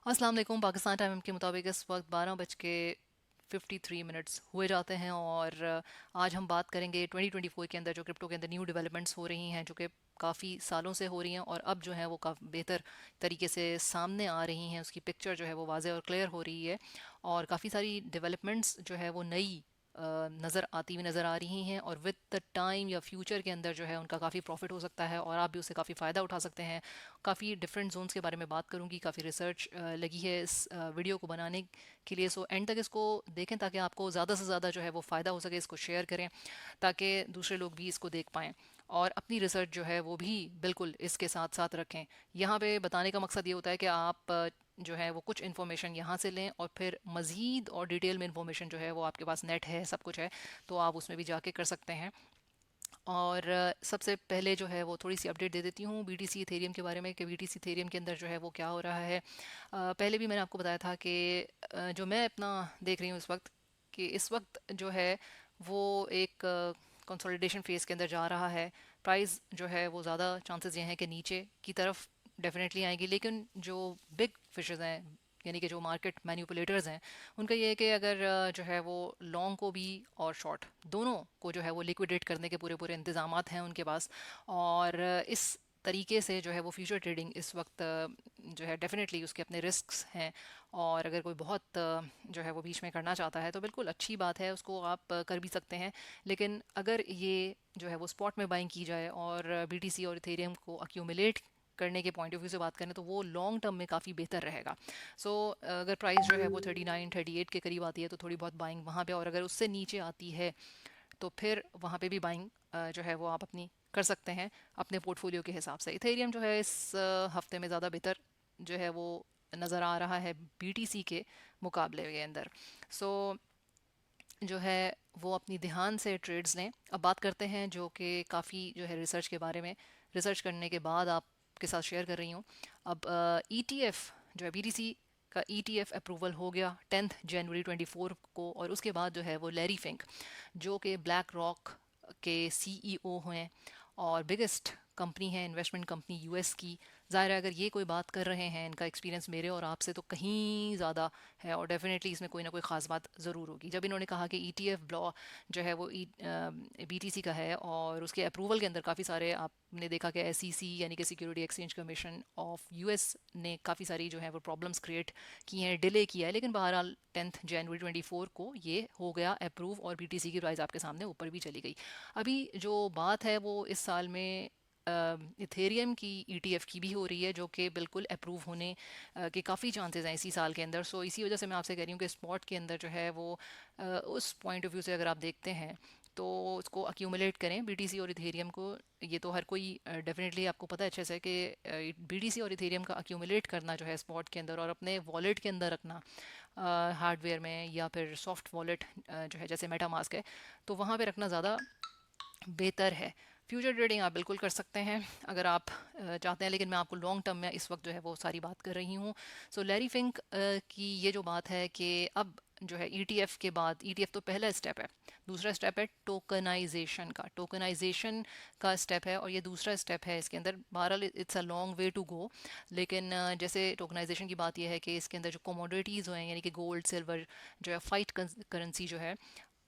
अस्सलाम वालेकुम। पाकिस्तान टाइम के मुताबिक इस वक्त 12:53 हुए जाते हैं और आज हम बात करेंगे 2024 के अंदर जो क्रिप्टो के अंदर न्यू डेवलपमेंट्स हो रही हैं, जो कि काफ़ी सालों से हो रही हैं और अब जो है वो काफ़ी बेहतर तरीके से सामने आ रही हैं। उसकी पिक्चर जो है वो वाज़े और क्लियर हो रही है और काफ़ी सारी डेवलपमेंट्स जो है वो नई नज़र आती हुई नज़र आ रही हैं और विद द टाइम या फ्यूचर के अंदर जो है उनका काफ़ी प्रॉफिट हो सकता है और आप भी उससे काफ़ी फ़ायदा उठा सकते हैं। काफ़ी डिफरेंट जोन्स के बारे में बात करूंगी, काफ़ी रिसर्च लगी है इस वीडियो को बनाने के लिए। सो एंड तक इसको देखें ताकि आपको ज़्यादा से ज़्यादा जो है वो फ़ायदा हो सके। इसको शेयर करें ताकि दूसरे लोग भी इसको देख पाएँ और अपनी रिसर्च जो है वो भी बिल्कुल इसके साथ साथ रखें। यहाँ पे बताने का मकसद ये होता है कि आप जो है वो कुछ इन्फॉर्मेशन यहाँ से लें और फिर मज़ीद और डिटेल में इन्फॉर्मेशन जो है वो आपके पास नेट है, सब कुछ है, तो आप उसमें भी जाके कर सकते हैं। और सबसे पहले जो है वो थोड़ी सी अपडेट दे देती हूँ बीटीसी इथेरियम के बारे में कि बीटीसी इथेरियम के अंदर जो है वो क्या हो रहा है। पहले भी मैंने आपको बताया था कि जो मैं अपना देख रही हूँ इस वक्त, कि इस वक्त जो है वो एक कंसोलिडेशन फेज़ के अंदर जा रहा है। प्राइस जो है वो ज़्यादा चांसेस ये हैं कि नीचे की तरफ डेफिनेटली आएगी, लेकिन जो बिग फिशेज़ हैं यानी कि जो मार्केट मैनिपुलेटर्स हैं, उनका ये है कि अगर जो है वो लॉन्ग को भी और शॉर्ट दोनों को जो है वो लिक्विडेट करने के पूरे पूरे इंतजामात हैं उनके पास। और इस तरीके से जो है वो फ्यूचर ट्रेडिंग इस वक्त जो है डेफिनेटली उसके अपने रिस्क्स हैं। और अगर कोई बहुत जो है वो बीच में करना चाहता है तो बिल्कुल अच्छी बात है, उसको आप कर भी सकते हैं। लेकिन अगर ये जो है वो स्पॉट में बाइंग की जाए और बीटीसी और इथेरियम को अक्यूमुलेट करने के पॉइंट ऑफ व्यू से बात करें तो वो लॉन्ग टर्म में काफ़ी बेहतर रहेगा। सो अगर प्राइस जो है वो 39-38 के करीब आती है तो थोड़ी बहुत बाइंग वहाँ पे, और अगर उससे नीचे आती है तो फिर वहाँ पे भी बाइंग जो है वो आप अपनी कर सकते हैं अपने पोर्टफोलियो के हिसाब से। इथेरियम जो है इस हफ्ते में ज़्यादा बेहतर जो है वो नज़र आ रहा है बीटीसी के मुकाबले के अंदर। सो जो है वो अपनी ध्यान से ट्रेड्स लें। अब बात करते हैं जो कि काफ़ी जो है रिसर्च के बारे में, रिसर्च करने के बाद आपके साथ शेयर कर रही हूँ। अब ईटीएफ जो है बीटीसी का ईटीएफ अप्रूवल हो गया 10 जनवरी 24 को, और उसके बाद जो है वो लैरी फिंक जो कि ब्लैक रॉक के सीईओ हैं और बिगेस्ट कंपनी है, इन्वेस्टमेंट कंपनी यूएस की। ज़ाहिर है अगर ये कोई बात कर रहे हैं, इनका एक्सपीरियंस मेरे और आपसे तो कहीं ज़्यादा है और डेफिनेटली इसमें कोई ना कोई ख़ास बात ज़रूर होगी। जब इन्होंने कहा कि ईटीएफ ब्लॉ जो है वो बीटीसी का है और उसके अप्रूवल के अंदर काफ़ी सारे आपने देखा कि एसईसी यानी कि security exchange commission of US ने काफ़ी सारी जो है वो प्रॉब्लम्स क्रिएट की हैं, डिले किया है, लेकिन बहरहाल 10 जनवरी 24 को ये हो गया अप्रूव और बीटीसी की प्राइस आपके सामने ऊपर भी चली गई। अभी जो बात है वो इस साल में इथेरियम की ईटीएफ की भी हो रही है जो कि बिल्कुल अप्रूव होने के काफ़ी चांसेस हैं इसी साल के अंदर। सो इसी वजह से मैं आपसे कह रही हूँ कि स्पॉट के अंदर जो है वो उस पॉइंट ऑफ व्यू से अगर आप देखते हैं तो उसको अक्यूमुलेट करें बीटीसी और इथेरियम को। ये तो हर कोई डेफिनेटली आपको पता है अच्छे से कि बीटीसी और इथेरियम का अक्यूमुलेट करना जो है स्पॉट के अंदर और अपने वॉलेट के अंदर रखना हार्डवेयर में या फिर सॉफ्ट वॉलेट जो है जैसे मेटामास्क है, तो वहाँ पे रखना ज़्यादा बेहतर है। फ्यूचर ट्रेडिंग आप बिल्कुल कर सकते हैं अगर आप चाहते हैं, लेकिन मैं आपको लॉन्ग टर्म में इस वक्त जो है वो सारी बात कर रही हूँ। सो लैरी फिंक की ये जो बात है कि अब जो है ईटीएफ के बाद, ईटीएफ तो पहला स्टेप है, दूसरा स्टेप है टोकनाइजेशन का, टोकनाइजेशन का स्टेप है और ये दूसरा स्टेप है इसके अंदर। बहरहाल it's a long way to go, लेकिन जैसे टोकनाइजेशन की बात यह है कि इसके अंदर जो कमोडिटीज़ हैं यानी कि गोल्ड सिल्वर जो है फाइट करेंसी जो है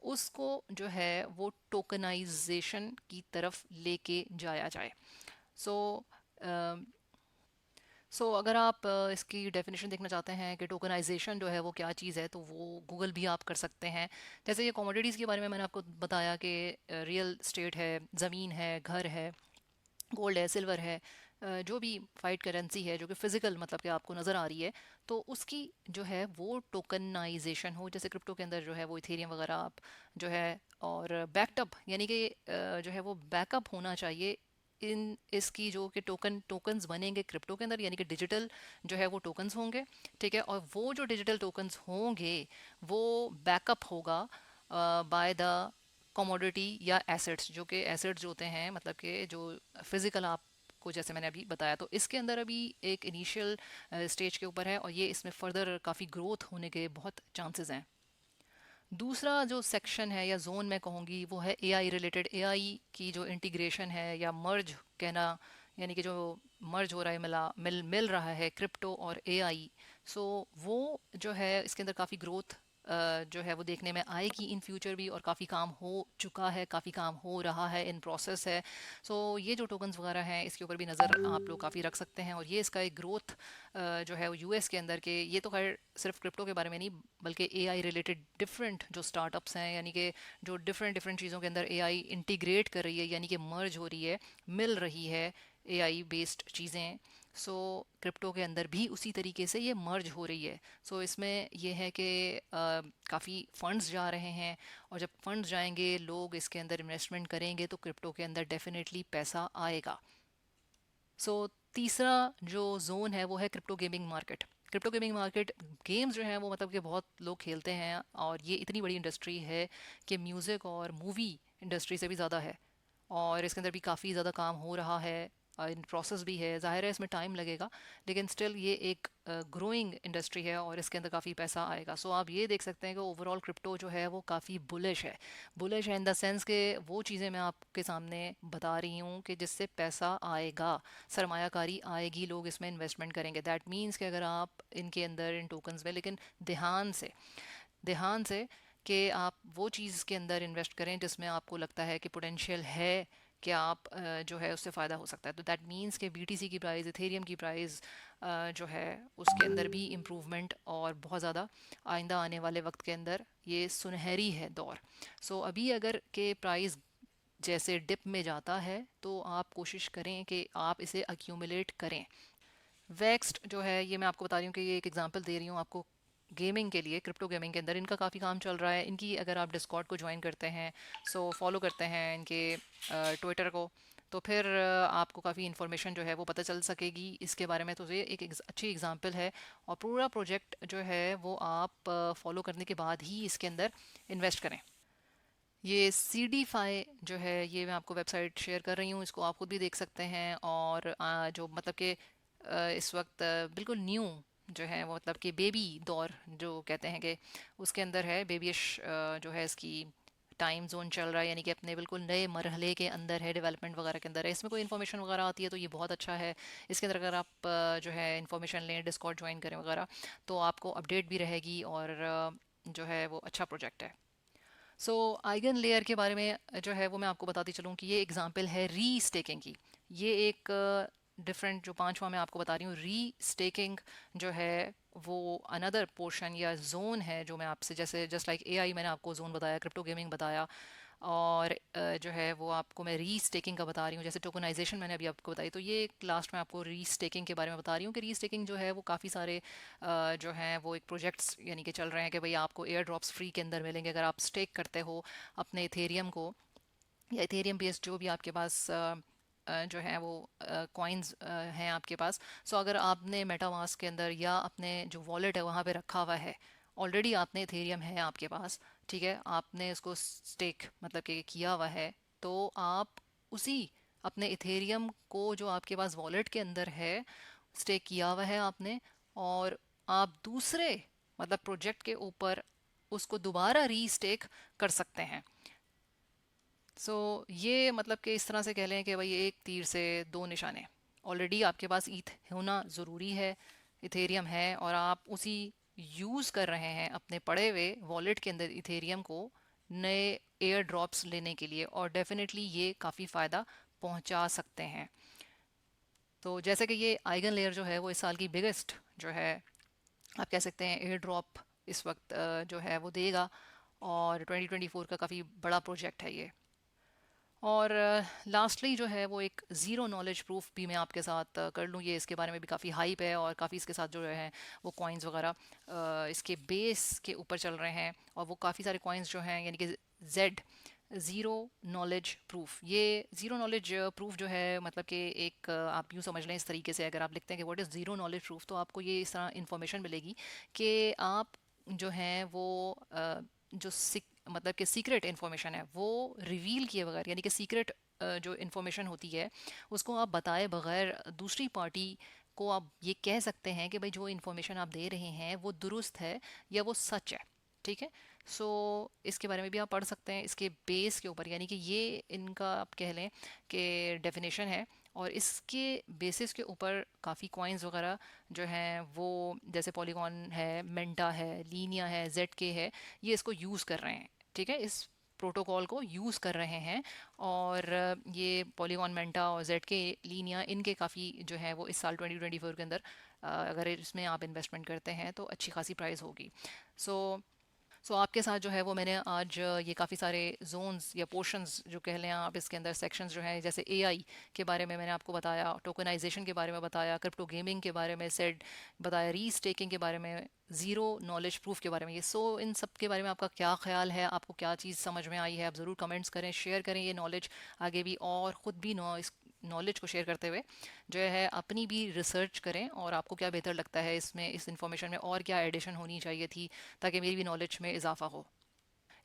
उसको जो है वो टोकनाइजेशन की तरफ लेके जाया जाए। सो अगर आप इसकी डेफिनेशन देखना चाहते हैं कि टोकनाइजेशन जो है वो क्या चीज़ है तो वो गूगल भी आप कर सकते हैं। जैसे ये कमोडिटीज़ के बारे में मैंने आपको बताया कि रियल स्टेट है, ज़मीन है, घर है, गोल्ड है, सिल्वर है, जो भी फाइट करेंसी है जो कि फिजिकल मतलब कि आपको नज़र आ रही है, तो उसकी जो है वो टोकनाइजेशन हो। जैसे क्रिप्टो के अंदर जो है वो इथेरियम वगैरह आप जो है, और बैकअप यानी कि जो है वो बैकअप होना चाहिए इन इसकी जो कि टोकन्स बनेंगे क्रिप्टो के अंदर यानी कि डिजिटल जो है वो टोकन्स होंगे। ठीक है, और वो जो डिजिटल टोकन्स होंगे वो बैकअप होगा बाय द कमोडिटी या एसेट्स, जो कि एसेट्स जो होते हैं मतलब कि जो फिजिकल आप को, जैसे मैंने अभी बताया। तो इसके अंदर अभी एक इनिशियल स्टेज के ऊपर है और ये इसमें फर्दर काफ़ी ग्रोथ होने के बहुत चांसेस हैं। दूसरा जो सेक्शन है या जोन मैं कहूँगी वो है एआई रिलेटेड, एआई की जो इंटीग्रेशन है या मर्ज कहना यानी कि जो मर्ज हो रहा है, मिल रहा है क्रिप्टो और एआई, सो वो जो है इसके अंदर काफ़ी ग्रोथ जो है वो देखने में आएगी इन फ्यूचर भी, और काफ़ी काम हो चुका है, काफ़ी काम हो रहा है, इन प्रोसेस है। सो ये जो टोकन्स वगैरह हैं इसके ऊपर भी नज़र आप लोग काफ़ी रख सकते हैं। और ये इसका एक ग्रोथ जो है वो यूएस के अंदर के, ये तो खैर सिर्फ क्रिप्टो के बारे में नहीं, बल्कि एआई रिलेटेड डिफरेंट जो स्टार्टअप्स हैं, यानी कि जो डिफरेंट डिफरेंट चीज़ों के अंदर एआई इंटीग्रेट कर रही है, यानी कि मर्ज हो रही है, मिल रही है एआई बेस्ड चीज़ें। सो क्रिप्टो के अंदर भी उसी तरीके से ये मर्ज हो रही है। सो इसमें ये है कि काफ़ी फंड्स जा रहे हैं, और जब फंड्स जाएंगे, लोग इसके अंदर इन्वेस्टमेंट करेंगे, तो क्रिप्टो के अंदर डेफिनेटली पैसा आएगा। सो तीसरा जो जोन है वो है crypto gaming market. Crypto gaming market, games जो हैं वो मतलब कि बहुत लोग खेलते हैं, और ये इतनी बड़ी इंडस्ट्री है कि म्यूज़िक और मूवी इंडस्ट्री से भी ज़्यादा है, और इसके अंदर भी काफ़ी ज़्यादा काम हो रहा है, इन प्रोसेस भी है। ज़ाहिर है इसमें टाइम लगेगा, लेकिन स्टिल ये एक ग्रोइंग इंडस्ट्री है, और इसके अंदर काफ़ी पैसा आएगा। सो आप ये देख सकते हैं कि ओवरऑल क्रिप्टो जो है वो काफ़ी बुलिश है। बुलिश है इन द सेंस कि वो चीज़ें मैं आपके सामने बता रही हूँ कि जिससे पैसा आएगा, सरमायाकारी आएगी, लोग इसमें इन्वेस्टमेंट करेंगे। दैट मीन्स कि अगर आप इनके अंदर इन टोकन्स में, लेकिन ध्यान से, ध्यान से, कि आप वो चीज़ के अंदर इन्वेस्ट करें जिसमें आपको लगता है कि पोटेंशियल है कि आप जो है उससे फ़ायदा हो सकता है। तो दैट मीन्स कि बीटीसी की प्राइस, इथेरियम की प्राइस जो है उसके अंदर भी इम्प्रूवमेंट, और बहुत ज़्यादा आइंदा आने वाले वक्त के अंदर ये सुनहरी है दौर। सो अभी अगर के प्राइस जैसे डिप में जाता है, तो आप कोशिश करें कि आप इसे अक्यूमुलेट करें। वेक्स्ट जो है, ये मैं आपको बता रही हूँ कि ये एक एग्जांपल दे रही हूँ आपको गेमिंग के लिए। क्रिप्टो गेमिंग के अंदर इनका काफ़ी काम चल रहा है। इनकी अगर आप डिस्कॉर्ड को ज्वाइन करते हैं, सो फॉलो करते हैं इनके ट्विटर को, तो फिर आपको काफ़ी इन्फॉर्मेशन जो है वो पता चल सकेगी इसके बारे में। तो ये एक अच्छी एग्जांपल है, और पूरा प्रोजेक्ट जो है वो आप फॉलो करने के बाद ही इसके अंदर इन्वेस्ट करें। ये सी डी फाई जो है, ये मैं आपको वेबसाइट शेयर कर रही हूँ, इसको आप खुद भी देख सकते हैं। और जो मतलब कि इस वक्त बिल्कुल न्यू जो है वो, मतलब कि बेबी दौर जो कहते हैं कि उसके अंदर है, बेबीश जो है इसकी टाइम जोन चल रहा है, यानी कि अपने बिल्कुल नए मरहले के अंदर है, डेवलपमेंट वगैरह के अंदर है। इसमें कोई इन्फॉर्मेशन वगैरह आती है तो ये बहुत अच्छा है। इसके अंदर अगर आप जो है इन्फॉर्मेशन लें, डिस्कॉर्ड ज्वाइन करें वगैरह, तो आपको अपडेट भी रहेगी, और जो है वो अच्छा प्रोजेक्ट है। सो आइगन लेयर के बारे में जो है वो मैं आपको बताती चलूँ कि ये एग्जांपल है री स्टेकिंग की। ये एक डिफरेंट, जो पांचवा मैं आपको बता रही हूँ, री स्टेकिंग जो है वो अनदर पोर्शन या जोन है, जो मैं आपसे, जैसे जस्ट लाइक एआई मैंने आपको जोन बताया, क्रिप्टो गेमिंग बताया, और जो है वो आपको मैं री स्टेकिंग का बता रही हूँ, जैसे टोकनाइजेशन मैंने अभी आपको बताई। तो ये लास्ट में आपको री स्टेकिंग के बारे में बता रही हूँ कि री स्टेकिंग जो है वो काफ़ी सारे जो हैं वो एक प्रोजेक्ट्स यानी कि चल रहे हैं कि भाई आपको एयर ड्रॉप्स फ्री के अंदर मिलेंगे अगर आप स्टेक करते हो अपने इथेरियम को, या इथेरियम बेस्ड जो भी आपके पास जो है वो कॉइन्स हैं आपके पास। सो अगर आपने मेटामास्क के अंदर या अपने जो वॉलेट है वहाँ पे रखा हुआ है, ऑलरेडी आपने इथेरियम है आपके पास, ठीक है, आपने इसको स्टेक मतलब कि किया हुआ है, तो आप उसी अपने इथेरियम को जो आपके पास वॉलेट के अंदर है, स्टेक किया हुआ है आपने, और आप दूसरे मतलब प्रोजेक्ट के ऊपर उसको दोबारा रीस्टेक कर सकते हैं। ये मतलब कि इस तरह से कह लें कि भाई एक तीर से दो निशाने। ऑलरेडी आपके पास ईथ होना ज़रूरी है, इथेरियम है, और आप उसी यूज़ कर रहे हैं अपने पड़े हुए वॉलेट के अंदर इथेरियम को नए एयर ड्रॉप्स लेने के लिए, और डेफिनेटली ये काफ़ी फ़ायदा पहुंचा सकते हैं। तो जैसे कि ये आइगन लेयर जो है वो इस साल की बिगेस्ट जो है आप कह सकते हैं एयर ड्रॉप इस वक्त जो है वो देगा, और 2024 का काफ़ी बड़ा प्रोजेक्ट है ये। और लास्टली जो है वो एक ज़ीरो नॉलेज प्रूफ भी मैं आपके साथ कर लूँ, ये इसके बारे में भी काफ़ी हाइप है, और काफ़ी इसके साथ जो है वो कॉइन्स वगैरह इसके बेस के ऊपर चल रहे हैं, और वो काफ़ी सारे कॉइन्स जो हैं, यानी कि जेड ज़ीरो नॉलेज प्रूफ। ये ज़ीरो नॉलेज प्रूफ जो है मतलब कि एक आप यूँ समझ लें इस तरीके से, अगर आप लिखते हैं कि what is zero knowledge proof, तो आपको ये इस तरह इन्फॉर्मेशन मिलेगी कि आप जो हैं वो जो मतलब कि सीक्रेट इन्फॉर्मेशन है वो रिवील किए बगैर, यानी कि सीक्रेट जो इन्फॉर्मेशन होती है उसको आप बताए बगैर दूसरी पार्टी को आप ये कह सकते हैं कि भाई जो इन्फॉर्मेशन आप दे रहे हैं वो दुरुस्त है या वो सच है, ठीक है। सो इसके बारे में भी आप पढ़ सकते हैं इसके बेस के ऊपर, यानी कि ये इनका आप कह लें कि डेफिनेशन है, और इसके बेसिस के ऊपर काफ़ी कॉइन्स वगैरह जो हैं वो, जैसे पॉलीगॉन है, मेंटा है, लीनिया है, जेड के है, ये इसको यूज़ कर रहे हैं। ठीक है, इस प्रोटोकॉल को यूज़ कर रहे हैं। और ये पॉलीगॉन, मेंटा और जेड के, लीनिया, इनके काफ़ी जो है वो इस साल 2024 के अंदर अगर इसमें आप इन्वेस्टमेंट करते हैं तो अच्छी खासी प्राइस होगी। सो आपके साथ जो है वो मैंने आज ये काफ़ी सारे जोन्स या पोर्शंस जो कह लें आप, इसके अंदर सेक्शंस जो हैं, जैसे एआई के बारे में मैंने आपको बताया, टोकनाइजेशन के बारे में बताया, क्रिप्टो गेमिंग के बारे में सेड बताया, री स्टेकिंग के बारे में, ज़ीरो नॉलेज प्रूफ के बारे में। ये इन सब के बारे में आपका क्या ख्याल है, आपको क्या चीज़ समझ में आई है? आप ज़रूर कमेंट्स करें, शेयर करें ये नॉलेज आगे भी, और ख़ुद भी इस नॉलेज को शेयर करते हुए जो है अपनी भी रिसर्च करें, और आपको क्या बेहतर लगता है इसमें, इस इन्फॉर्मेशन में और क्या एडिशन होनी चाहिए थी ताकि मेरी भी नॉलेज में इजाफा हो।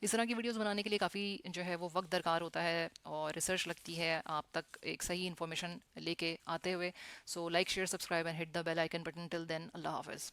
इस तरह की वीडियोस बनाने के लिए काफ़ी जो है वो वक्त दरकार होता है और रिसर्च लगती है आप तक एक सही इन्फॉर्मेशन लेके आते हुए। So like, share, subscribe and hit the bell icon button. Till then, अल्लाह हाफिज़।